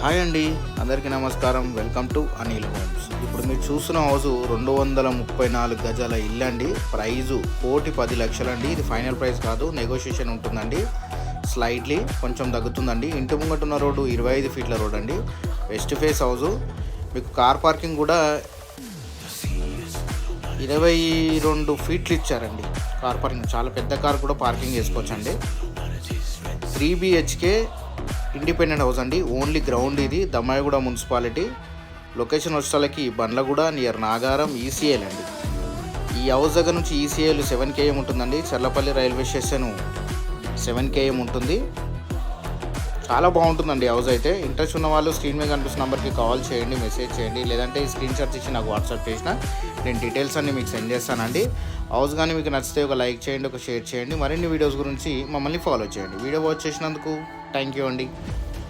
Hi అండి, అందరికీ నమస్కారం. Welcome to Anil homes. ఇప్పుడు మీరు చూస్తున్న హౌస్ 234 గజాల ఇల్లు అండి. ప్రైజు 1,10,00,000 అండి. ఇది ఫైనల్ ప్రైస్ కాదు, నెగోషియేషన్ ఉంటుందండి. స్లైట్లీ కొంచెం తగ్గుతుందండి. ఇంటి ముంగటున్న రోడ్డు 25 ఫీట్ల రోడ్ అండి. West face house. మీకు కార్ పార్కింగ్ కూడా 22 ఫీట్లు ఇచ్చారండి. కార్ పార్కింగ్ చాలా పెద్ద కార్ కూడా పార్కింగ్ చేసుకోవచ్చండి. 3 BHK ఇండిపెండెంట్ హౌస్ అండి. ఓన్లీ గ్రౌండ్ ఇది. దమ్మాయిగూడ మున్సిపాలిటీ. లొకేషన్ వచ్చేసరికి బండ్లగూడ నియర్ నాగారం ECL అండి. ఈ హౌస్ దగ్గర నుంచి ECL 7 km ఉంటుందండి. చర్లపల్లి రైల్వే స్టేషన్ 7 km ఉంటుంది. చాలా బాగుంటుందండి హౌస్ అయితే. ఇంట్రెస్ట్ ఉన్న వాళ్ళు స్క్రీన్ మీద కనిపిస్తున్న నెంబర్కి కాల్ చేయండి, మెసేజ్ చేయండి, లేదంటే ఈ స్క్రీన్ షాట్ ఇచ్చి నాకు వాట్సాప్ చేసిన నేను డీటెయిల్స్ అన్ని మీకు సెండ్ చేస్తానండి. హౌస్ కానీ మీకు నచ్చితే ఒక లైక్ చేయండి, ఒక షేర్ చేయండి. మరిన్ని వీడియోస్ గురించి మమ్మల్ని ఫాలో చేయండి. వీడియో వాచ్ చేసినందుకు థ్యాంక్ యూ అండి.